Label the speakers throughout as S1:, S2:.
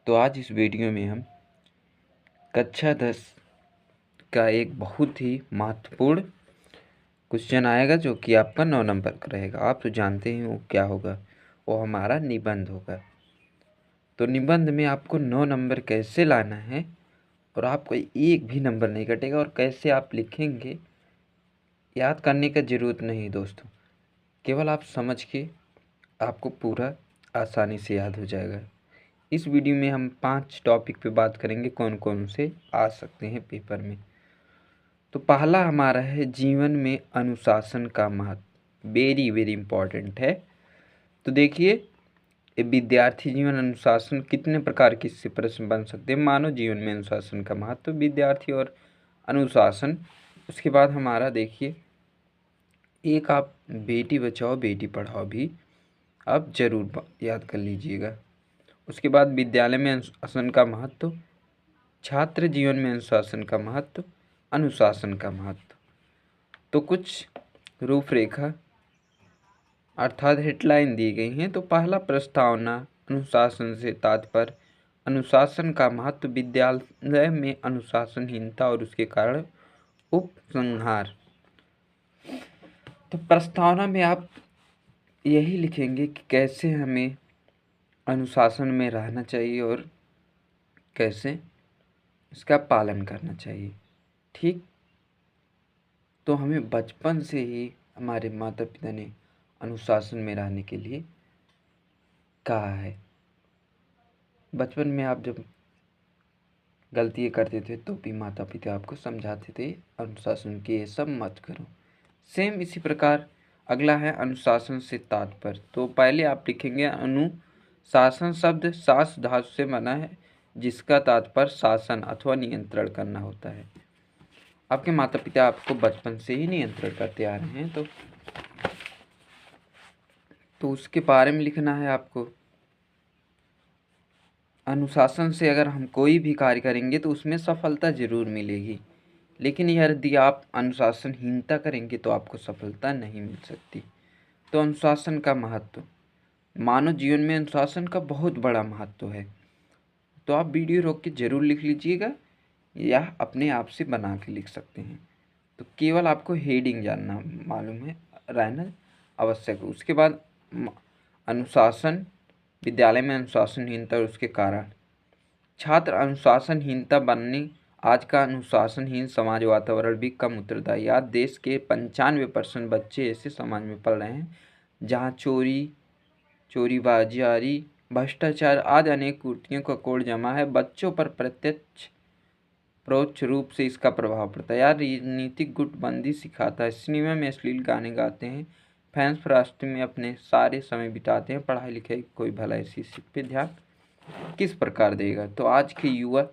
S1: तो आज इस वीडियो में हम कक्षा 10 का एक बहुत ही महत्वपूर्ण क्वेश्चन आएगा जो कि आपका 9 नंबर का रहेगा। आप तो जानते हैं वो क्या होगा, वो हमारा निबंध होगा। तो निबंध में आपको 9 नंबर कैसे लाना है और आपको एक भी नंबर नहीं कटेगा, और कैसे आप लिखेंगे याद करने का ज़रूरत नहीं दोस्तों, केवल आप समझ के आपको पूरा आसानी से याद हो जाएगा। इस वीडियो में हम 5 टॉपिक पे बात करेंगे कौन कौन से आ सकते हैं पेपर में। तो पहला हमारा है जीवन में अनुशासन का महत्व। वेरी वेरी इम्पॉर्टेंट है। तो देखिए, विद्यार्थी जीवन अनुशासन कितने प्रकार के इससे प्रश्न बन सकते हैं। मानव जीवन में अनुशासन का महत्व, विद्यार्थी और अनुशासन। उसके बाद हमारा देखिए, एक आप बेटी बचाओ बेटी पढ़ाओ भी आप जरूर याद कर लीजिएगा। उसके बाद विद्यालय में अनुशासन का महत्व, छात्र जीवन में अनुशासन का महत्व, अनुशासन का महत्व। तो कुछ रूपरेखा अर्थात हेडलाइन दी गई हैं। तो पहला प्रस्तावना, अनुशासन से तात्पर्य, अनुशासन का महत्व, विद्यालय में अनुशासनहीनता और उसके कारण उपसंहार। तो प्रस्तावना में आप यही लिखेंगे कि कैसे हमें अनुशासन में रहना चाहिए और कैसे इसका पालन करना चाहिए। ठीक, तो हमें बचपन से ही हमारे माता पिता ने अनुशासन में रहने के लिए कहा है। बचपन में आप जब गलतियाँ करते थे तो भी माता पिता आपको समझाते थे अनुशासन के, ये सब मत करो। सेम इसी प्रकार अगला है अनुशासन से तात्पर्य। तो पहले आप लिखेंगे अनुशासन शब्द शास धातु से बना है, जिसका तात्पर्य शासन अथवा नियंत्रण करना होता है। आपके माता पिता आपको बचपन से ही नियंत्रण करते आ रहे हैं, तो उसके बारे में लिखना है आपको। अनुशासन से अगर हम कोई भी कार्य करेंगे तो उसमें सफलता जरूर मिलेगी, लेकिन यदि आप अनुशासनहीनता करेंगे तो आपको सफलता नहीं मिल सकती। तो अनुशासन का महत्व, मानव जीवन में अनुशासन का बहुत बड़ा महत्व है। तो आप वीडियो रोक के जरूर लिख लीजिएगा या अपने आप से बना के लिख सकते हैं। तो केवल आपको हेडिंग जानना मालूम है रहना आवश्यक है। उसके बाद अनुशासन, विद्यालय में अनुशासनहीनता और उसके कारण, छात्र अनुशासनहीनता बनने, आज का अनुशासनहीन समाज वातावरण भी कम उत्तरदायी। आज देश के 95% बच्चे ऐसे समाज में पल रहे हैं जहाँ चोरी बाजारी, भ्रष्टाचार आदि अनेक कुरीतियों का कोड जमा है। बच्चों पर प्रत्यक्ष परोक्ष रूप से इसका प्रभाव पड़ता है। यार राजनीतिक गुटबंदी सिखाता है, सिनेमा में अश्लील गाने गाते हैं, फैंस फरास्ती में अपने सारे समय बिताते हैं, पढ़ाई लिखाई कोई भला इसी पे ध्यान किस प्रकार देगा। तो आज के युवा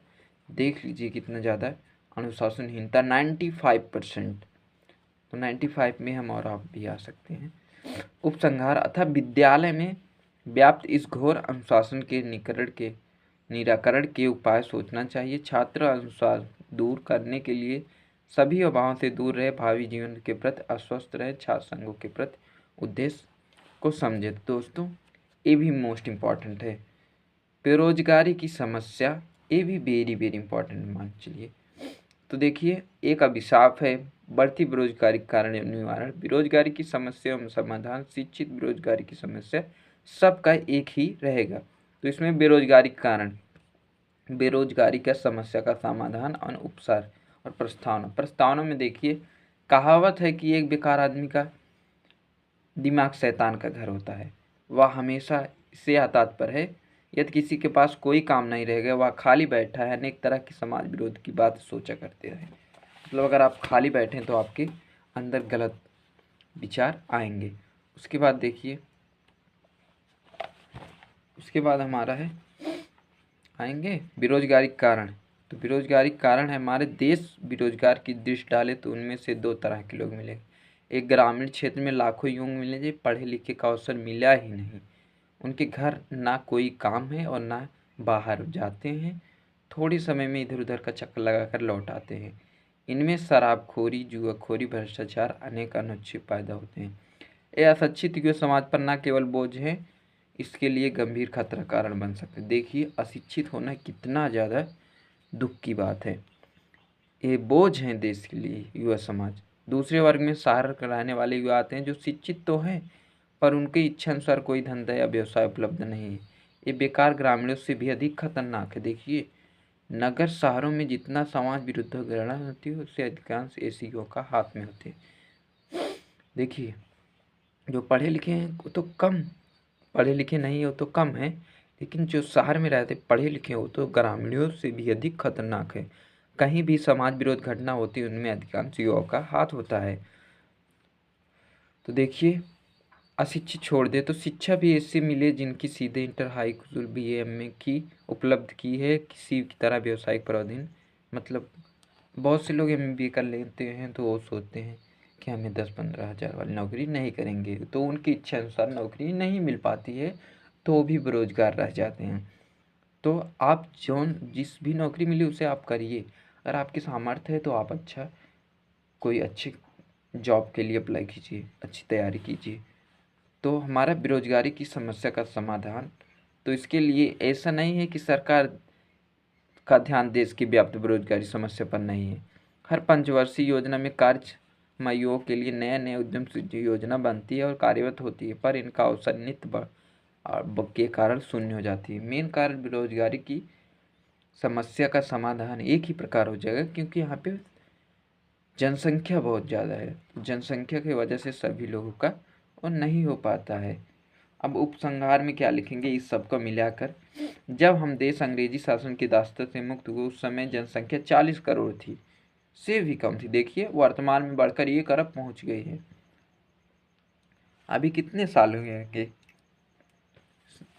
S1: देख लीजिए कितना ज़्यादा अनुशासनहीनता, 95%। तो 95 में हम और आप भी आ सकते हैं। उपसंहार अथवा विद्यालय में व्याप्त इस घोर अनुशासन के निराकरण के उपाय सोचना चाहिए। छात्र अनुशासन दूर करने के लिए सभी अभावों से दूर रहे, भावी जीवन के प्रति आश्वस्त रहे, छात्र संघों के प्रति उद्देश्य को समझे। दोस्तों ये भी मोस्ट इम्पॉर्टेंट है। बेरोजगारी की समस्या, ये भी वेरी वेरी इंपॉर्टेंट मान चलिए। तो देखिए, एक अभिशाप है बढ़ती बेरोजगारी के कारण निवारण, बेरोजगारी की समस्या एवं समाधान, शिक्षित बेरोजगारी की समस्या, सबका एक ही रहेगा। तो इसमें बेरोजगारी के कारण, बेरोजगारी का समस्या का समाधान और उपचार और प्रस्तावना। प्रस्तावना में देखिए, कहावत है कि एक बेकार आदमी का दिमाग शैतान का घर होता है। वह हमेशा इससे तात्पर्य है यदि किसी के पास कोई काम नहीं रहेगा, वह खाली बैठा है, अनेक तरह की समाज विरोध की बात सोचा करते रहे। मतलब अगर आप खाली बैठे तो आपके अंदर गलत विचार आएंगे। उसके बाद देखिए, उसके बाद हमारा है आएंगे बेरोजगारी के कारण। तो बेरोजगारी के कारण है हमारे देश बेरोजगार की दृष्टि डाले तो उनमें से 2 तरह के लोग मिलेंगे। एक ग्रामीण क्षेत्र में लाखों युवक मिले जो पढ़े लिखे का अवसर मिला ही नहीं, उनके घर ना कोई काम है और ना बाहर जाते हैं, थोड़ी समय में इधर उधर का चक्कर लगाकर लौट आते हैं। इनमें शराबखोरी, जुआखोरी, भ्रष्टाचार अनेक अनुच्छेद पैदा होते हैं। ये अशिक्षित युवा समाज पर न केवल बोझ हैं इसके लिए गंभीर खतरा कारण बन सकते हैं। देखिए अशिक्षित होना कितना ज़्यादा दुख की बात है। ये बोझ हैं देश के लिए युवा समाज। दूसरे वर्ग में सहारा कराने वाले युवा आते हैं जो शिक्षित तो हैं पर उनकी इच्छा अनुसार कोई धंधा या व्यवसाय उपलब्ध नहीं है। ये बेकार ग्रामीणों से भी अधिक खतरनाक है। देखिए नगर शहरों में जितना समाज विरुद्ध गणना होती है उससे अधिकांश ऐसे युवाओं का हाथ में होते हैं। देखिए जो पढ़े लिखे हैं वो तो कम, पढ़े लिखे नहीं हो तो कम है, लेकिन जो शहर में रहते पढ़े लिखे हो तो ग्रामीणों से भी अधिक खतरनाक है। कहीं भी समाज विरोध घटना होती है उनमें अधिकांश युवाओं का हाथ होता है। तो देखिए अशिक्षित छोड़ दे तो शिक्षा भी ऐसे मिले जिनकी सीधे inter high school BA MA की उपलब्ध की है किसी की तरह व्यावसायिक प्रावधान। मतलब बहुत से लोग MBA कर लेते हैं तो वो सोचते हैं कि हमें 10-15 हज़ार वाली नौकरी नहीं करेंगे, तो उनकी इच्छा अनुसार नौकरी नहीं मिल पाती है तो वो भी बेरोजगार रह जाते हैं। तो आप जौन जिस भी नौकरी मिली उसे आप करिए। अगर आपकी सामर्थ्य है तो आप अच्छा कोई अच्छी जॉब के लिए अप्लाई कीजिए, अच्छी तैयारी कीजिए। तो हमारा बेरोजगारी की समस्या का समाधान, तो इसके लिए ऐसा नहीं है कि सरकार का ध्यान देश की व्याप्त बेरोजगारी समस्या पर नहीं है। हर पंचवर्षीय योजना में युवाओं के लिए नए नए उद्यम सृजन योजना बनती है और कार्यरत होती है, पर इनका अवसर नित्य के कारण शून्य हो जाती है। मेन कारण बेरोजगारी की समस्या का समाधान एक ही प्रकार हो जाएगा क्योंकि यहाँ पे जनसंख्या बहुत ज़्यादा है। जनसंख्या की वजह से सभी लोगों का और नहीं हो पाता है। अब उपसंहार में क्या लिखेंगे इस सब को मिलाकर, जब हम देश अंग्रेजी शासन की दास्ता से मुक्त हुए उस समय जनसंख्या 40 करोड़ थी, से भी कम थी। देखिए वर्तमान में बढ़कर 1 अरब पहुंच गई है। अभी कितने साल हुए हैं कि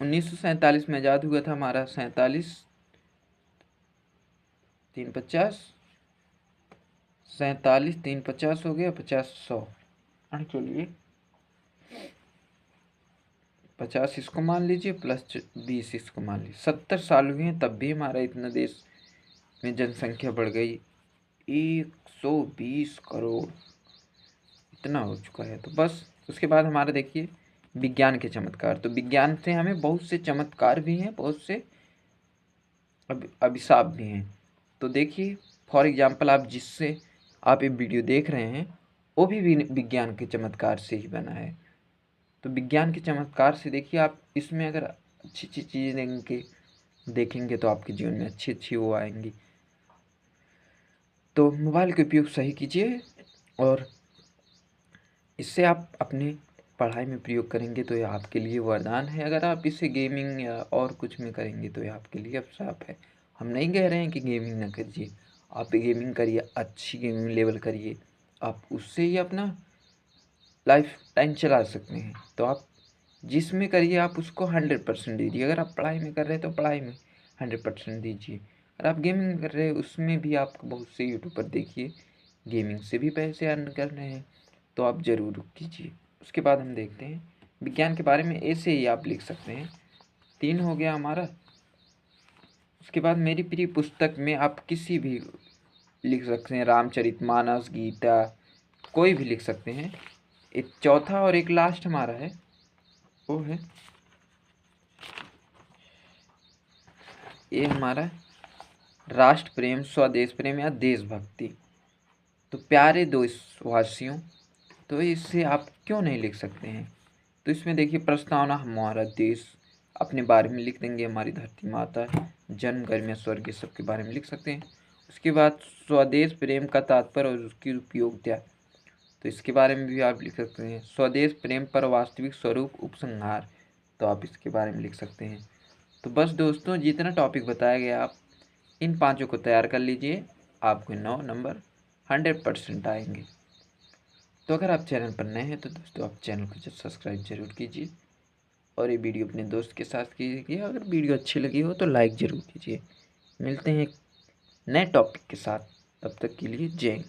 S1: 1947 में आज़ाद हुआ था हमारा, 47 350 47 350 हो गया, 50 100 चलिए 50 इसको मान लीजिए प्लस 20 इसको मान लीजिए, 70 साल हुए हैं तब भी हमारा इतना देश में जनसंख्या बढ़ गई 120 करोड़ इतना हो चुका है। तो बस उसके बाद हमारा देखिए विज्ञान के चमत्कार। तो विज्ञान से हमें बहुत से चमत्कार भी हैं, बहुत से अभिशाप भी हैं। तो देखिए फॉर एग्जाम्पल आप जिससे आप ये वीडियो देख रहे हैं वो भी विज्ञान के चमत्कार से ही बना है। तो विज्ञान के चमत्कार से देखिए आप इसमें अगर अच्छी अच्छी चीज़ें देखेंगे तो आपके जीवन में अच्छी अच्छी वो आएंगी। तो मोबाइल का उपयोग सही कीजिए और इससे आप अपने पढ़ाई में प्रयोग करेंगे तो ये आपके लिए वरदान है। अगर आप इसे गेमिंग या और कुछ में करेंगे तो ये आपके लिए अभिशाप है। हम नहीं कह रहे हैं कि गेमिंग ना कीजिए, आप गेमिंग करिए, अच्छी गेमिंग लेवल करिए, आप उससे ही अपना लाइफ टाइम चला सकते हैं। तो आप जिसमें करिए आप उसको 100% दीजिए। अगर आप पढ़ाई में कर रहे हैं तो पढ़ाई में 100% दीजिए। अगर आप गेमिंग कर रहे हैं उसमें भी आप बहुत से यूट्यूबर देखिए गेमिंग से भी पैसे अर्न कर रहे हैं, तो आप ज़रूर कीजिए। उसके बाद हम देखते हैं विज्ञान के बारे में ऐसे ही आप लिख सकते हैं। 3 हो गया हमारा। उसके बाद मेरी प्रिय पुस्तक में आप किसी भी लिख सकते हैं, रामचरितमानस, गीता, कोई भी लिख सकते हैं। एक चौथा और एक लास्ट हमारा है वो है ये हमारा राष्ट्र प्रेम, स्वदेश प्रेम या देशभक्ति। तो प्यारे देशवासियों, तो इससे आप क्यों नहीं लिख सकते हैं। तो इसमें देखिए प्रस्तावना, हमारा देश अपने बारे में लिख देंगे, हमारी धरती माता, जन्म गर्म या स्वर्ग, सब के बारे में लिख सकते हैं। उसके बाद स्वदेश प्रेम का तात्पर्य और उसकी उपयोगिता, तो इसके बारे में भी आप लिख सकते हैं। स्वदेश प्रेम पर वास्तविक स्वरूप उपसंहार, तो आप इसके बारे में लिख सकते हैं। तो बस दोस्तों जितना टॉपिक बताया गया आप इन 5 को तैयार कर लीजिए, आपको 9 नंबर 100% आएंगे। तो अगर आप चैनल पर नए हैं तो दोस्तों आप चैनल को सब्सक्राइब जरूर कीजिए और ये वीडियो अपने दोस्त के साथ कीजिए। अगर वीडियो अच्छी लगी हो तो लाइक ज़रूर कीजिए। मिलते हैं एक नए टॉपिक के साथ, तब तक के लिए जय हिंद।